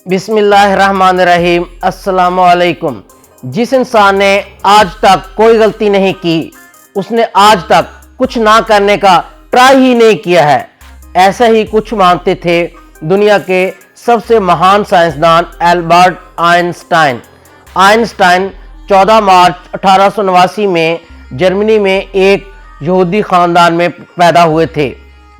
बिस्मिल्लाहिर्रहमानिर्रहीम। अस्सलामुअलैकुम। जिस इंसान ने आज तक कोई गलती नहीं की, उसने आज तक कुछ ना करने का ट्राई ही नहीं किया है, ऐसा ही कुछ मानते थे दुनिया के सबसे महान साइंसदान एल्बर्ट आइंस्टाइन। आइंस्टाइन 14 मार्च 1889 में जर्मनी में एक यहूदी ख़ानदान में पैदा हुए थे।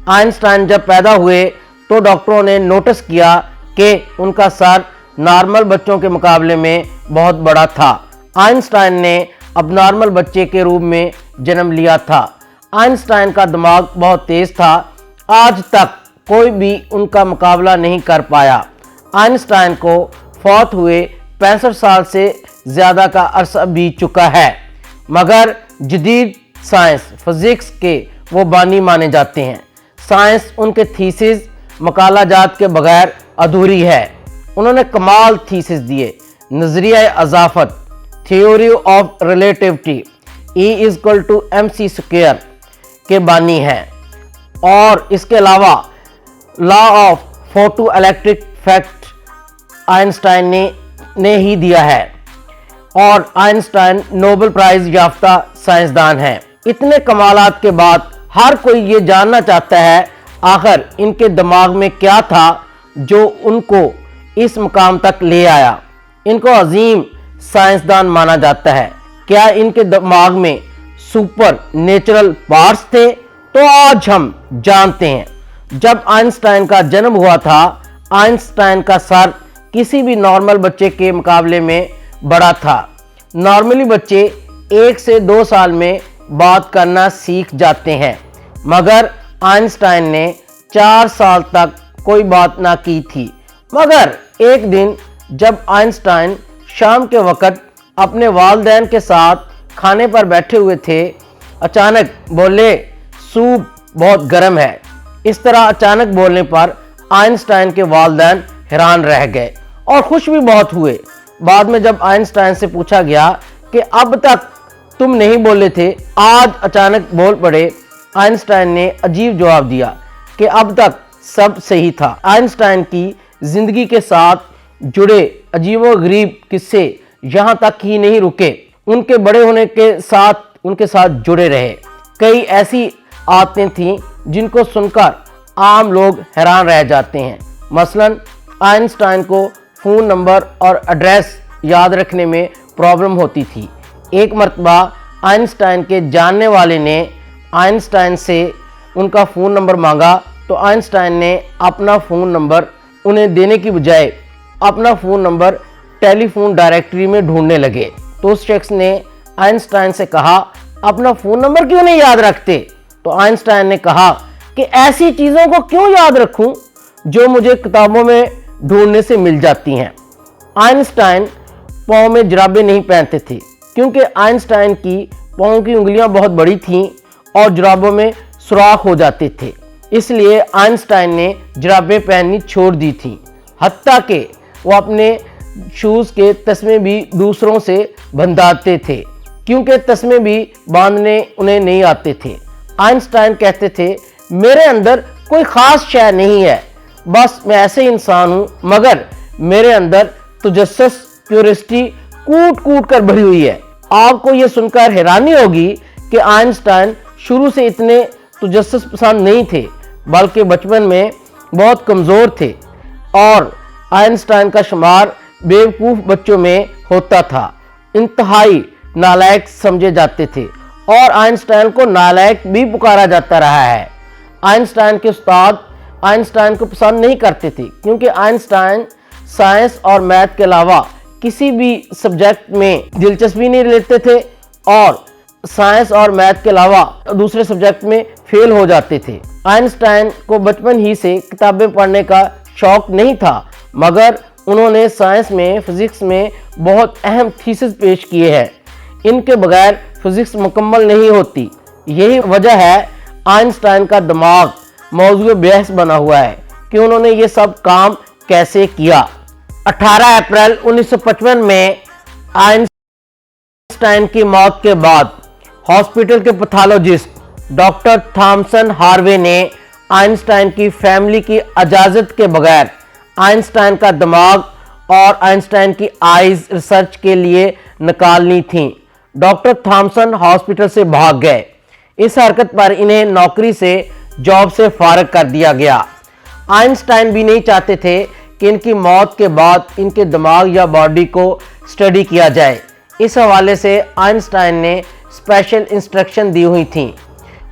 आइंस्टाइन जब पैदा हुए तो डॉक्टरों ने नोटिस किया कि उनका सर नॉर्मल बच्चों के मुकाबले में बहुत बड़ा था। आइंस्टाइन ने अबनॉर्मल बच्चे के रूप में जन्म लिया था। आइंस्टाइन का दिमाग बहुत तेज था, आज तक कोई भी उनका मुकाबला नहीं कर पाया। आइंस्टाइन को फौत हुए 65 साल से ज़्यादा का अरसा बीत चुका है, मगर जदीद साइंस फिज़िक्स के वो बानी माने जाते हैं। साइंस उनके थीसिस मकालाजात के बगैर अधूरी है। उन्होंने कमाल थीसिस दिए। नज़रिया अज़ाफ़त, थ्योरी ऑफ रिलेटिविटी, E=mc² के बानी हैं, और इसके अलावा law of photo electric effect Einstein ने ही दिया है, और आइंस्टाइन नोबेल प्राइज़ याफ्ता साइंसदान हैं। इतने कमालात के बाद हर कोई ये जानना चाहता है आखिर इनके दिमाग में क्या था जो उनको इस मुकाम तक ले आया। इनको अजीम साइंसदान माना जाता है। क्या इनके दिमाग में सुपर नेचुरल पार्ट्स थे? तो आज हम जानते हैं। जब आइंस्टाइन का जन्म हुआ था, आइंस्टाइन का सर किसी भी नॉर्मल बच्चे के मुकाबले में बड़ा था। नॉर्मली बच्चे 1 से 2 साल में बात करना सीख जाते हैं, मगर आइंस्टाइन ने 4 साल तक कोई बात ना की थी। मगर एक दिन जब आइंस्टाइन शाम के वक़्त अपने वालिदैन के साथ खाने पर बैठे हुए थे, अचानक बोले, सूप बहुत गर्म है। इस तरह अचानक बोलने पर आइंस्टाइन के वालिदैन हैरान रह गए और खुश भी बहुत हुए। बाद में जब आइंस्टाइन से पूछा गया कि अब तक तुम नहीं बोले थे, आज अचानक बोल पड़े, आइंस्टाइन ने अजीब जवाब दिया कि अब तक सब सही था। आइंस्टाइन की ज़िंदगी के साथ जुड़े अजीबोगरीब किस्से यहाँ तक ही नहीं रुके, उनके बड़े होने के साथ उनके साथ जुड़े रहे। कई ऐसी आदतें थीं जिनको सुनकर आम लोग हैरान रह जाते हैं। मसलन आइंस्टाइन को फ़ोन नंबर और एड्रेस याद रखने में प्रॉब्लम होती थी। एक मर्तबा आइंस्टाइन के जानने वाले ने आइंस्टाइन से उनका फ़ोन नंबर मांगा, तो आइंस्टाइन ने अपना फ़ोन नंबर उन्हें देने की बजाय अपना फ़ोन नंबर टेलीफोन डायरेक्टरी में ढूंढने लगे। तो उस शख्स ने आइंस्टाइन से कहा, अपना फ़ोन नंबर क्यों नहीं याद रखते? तो आइंस्टाइन ने कहा कि ऐसी चीज़ों को क्यों याद रखूं जो मुझे किताबों में ढूंढने से मिल जाती हैं। आइंस्टाइन पाँव में जुराबें नहीं पहनते थे, क्योंकि आइंस्टाइन की पाँव की उंगलियां बहुत बड़ी थीं और जुराबों में सुराख हो जाते थे। इसलिए आइंस्टाइन ने जुराबें पहननी छोड़ दी थी। हत्ता कि वो अपने शूज़ के तस्मे भी दूसरों से बंधाते थे, क्योंकि तस्मे भी बांधने उन्हें नहीं आते थे। आइंस्टाइन कहते थे, मेरे अंदर कोई ख़ास शय नहीं है, बस मैं ऐसे इंसान हूँ, मगर मेरे अंदर तजस्सुस क्यूरियोसिटी कूट कूट कर भरी हुई है। आपको ये सुनकर हैरानी होगी कि आइंस्टाइन शुरू से इतने तजस्सुस पसंद नहीं थे, बल्कि बचपन में बहुत कमज़ोर थे, और आइंस्टाइन का शुमार बेवकूफ़ बच्चों में होता था। इंतहाई नालायक समझे जाते थे, और आइंस्टाइन को नालायक भी पुकारा जाता रहा है। आइंस्टाइन के उस्ताद आइंस्टाइन को पसंद नहीं करते थे, क्योंकि आइंस्टाइन साइंस और मैथ के अलावा किसी भी सब्जेक्ट में दिलचस्पी नहीं लेते थे, और साइंस और मैथ के अलावा दूसरे सब्जेक्ट में फेल हो जाते थे। आइंस्टाइन को बचपन ही से किताबें पढ़ने का शौक नहीं था, मगर उन्होंने साइंस में फिज़िक्स में बहुत अहम थीसिस पेश किए हैं। इनके बगैर फिज़िक्स मुकम्मल नहीं होती। यही वजह है आइंस्टाइन का दिमाग मौजूद बहस बना हुआ है कि उन्होंने ये सब काम कैसे किया। 18 अप्रैल 1955 में आइंस्टाइन की मौत के बाद हॉस्पिटल के पैथोलॉजिस्ट डॉक्टर थॉमसन हार्वे ने आइंस्टाइन की फैमिली की इजाज़त के बगैर आइंस्टाइन का दिमाग और आइंस्टाइन की आइज रिसर्च के लिए निकालनी थी। डॉक्टर थॉमसन हॉस्पिटल से भाग गए। इस हरकत पर इन्हें नौकरी से जॉब से फारग कर दिया गया। आइंस्टाइन भी नहीं चाहते थे कि इनकी मौत के बाद इनके दिमाग या बॉडी को स्टडी किया जाए। इस हवाले से आइंस्टाइन ने स्पेशल इंस्ट्रक्शन दी हुई थी,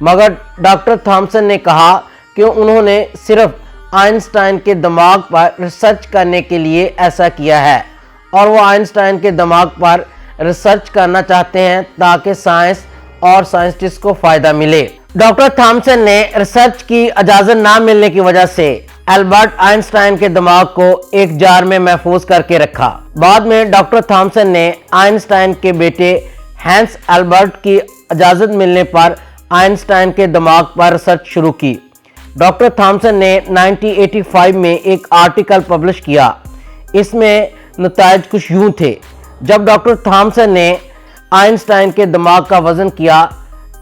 मगर डॉक्टर थॉमसन ने कहा कि उन्होंने सिर्फ आइंस्टाइन के दिमाग पर रिसर्च करने के लिए ऐसा किया है और वो आइंस्टाइन के दिमाग पर रिसर्च करना चाहते हैं ताकि साइंस और साइंटिस्ट को फ़ायदा मिले। डॉक्टर थॉमसन ने रिसर्च की इजाज़त ना मिलने की वजह से एल्बर्ट आइंस्टाइन के दिमाग को एक जार में महफूज करके रखा। बाद में डॉक्टर थॉमसन ने आइंस्टाइन के बेटे हैंस एल्बर्ट की इजाज़त मिलने पर आइंस्टाइन के दिमाग पर रिसर्च शुरू की। डॉक्टर थॉमसन ने 1985 में एक आर्टिकल पब्लिश किया। इसमें नताइज कुछ यूं थे। जब डॉक्टर थॉमसन ने आइंस्टाइन के दिमाग का वज़न किया,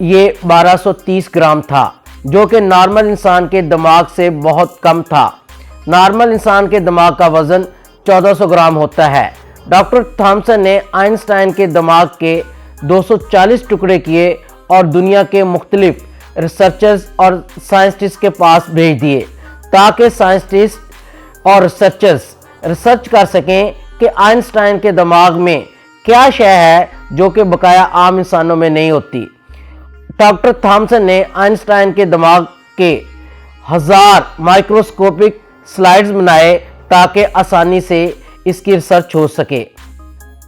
ये 1230 ग्राम था, जो कि नॉर्मल इंसान के दिमाग से बहुत कम था। नॉर्मल इंसान के दिमाग का वज़न 1400 ग्राम होता है। डॉक्टर थॉमसन ने आइंस्टाइन के दिमाग के 240 टुकड़े किए और दुनिया के मुख्तलिफ रिसर्चर्स और साइंटिस्ट के पास भेज दिए ताकि साइंटिस्ट और रिसर्चर्स रिसर्च कर सकें कि आइंस्टाइन के दिमाग में क्या शय है जो कि बकाया आम इंसानों में नहीं होती। डॉक्टर थॉमसन ने आइंस्टाइन के दिमाग के 1000 माइक्रोस्कोपिक स्लाइड्स बनाए ताकि आसानी से इसकी रिसर्च हो सके।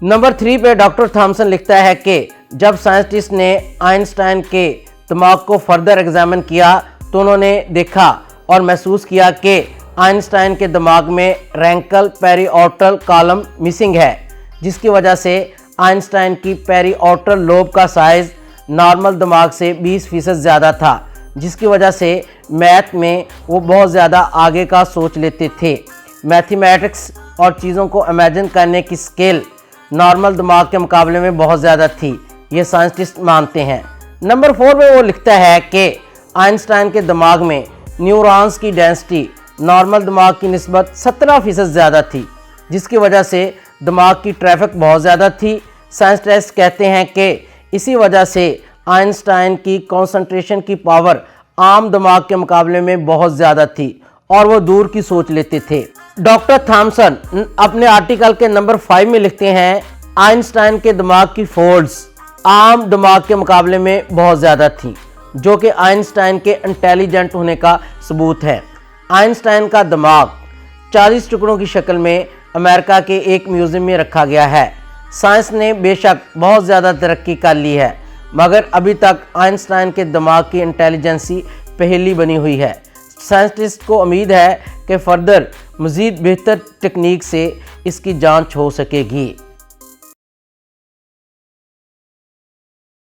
नंबर 3 पे डॉक्टर थॉमसन लिखता है कि जब साइंटिस्ट ने आइंस्टाइन के दिमाग को फर्दर एग्जामिन किया तो उन्होंने देखा और महसूस किया कि आइंस्टाइन के दिमाग में रैंकल पेरिऑर्टल कॉलम मिसिंग है, जिसकी वजह से आइंस्टाइन की पेरिऑर्टल लोब का साइज़ नॉर्मल दिमाग से 20% ज़्यादा था, जिसकी वजह से मैथ में वो बहुत ज़्यादा आगे का सोच लेते थे। मैथमेटिक्स और चीज़ों को इमेजिन करने की स्केल नॉर्मल दिमाग के मुकाबले में बहुत ज़्यादा थी, ये साइंटिस्ट मानते हैं। नंबर 4 पे वो लिखता है कि आइंस्टाइन के दिमाग में न्यूरॉन्स की डेंसिटी नॉर्मल दिमाग की निस्बत 17% ज़्यादा थी, जिसकी वजह से दिमाग की ट्रैफिक बहुत ज़्यादा थी। साइंटिस्ट कहते हैं कि इसी वजह से आइंस्टाइन की कंसंट्रेशन की पावर आम दिमाग के मुकाबले में बहुत ज़्यादा थी और वो दूर की सोच लेते थे। डॉक्टर थॉमसन अपने आर्टिकल के नंबर 5 में लिखते हैं आइंस्टाइन के दिमाग की फोल्ड्स आम दिमाग के मुकाबले में बहुत ज़्यादा थी, जो कि आइंस्टाइन के इंटेलिजेंट होने का सबूत है। आइंस्टाइन का दिमाग 40 टुकड़ों की शक्ल में अमेरिका के एक म्यूज़ियम में रखा गया है। साइंस ने बेशक बहुत ज़्यादा तरक्की कर ली है, मगर अभी तक आइंस्टाइन के दिमाग की इंटेलिजेंसी पहेली बनी हुई है। साइंटिस्ट को उम्मीद है कि फर्दर मज़ीद बेहतर टेक्निक से इसकी जांच हो सकेगी।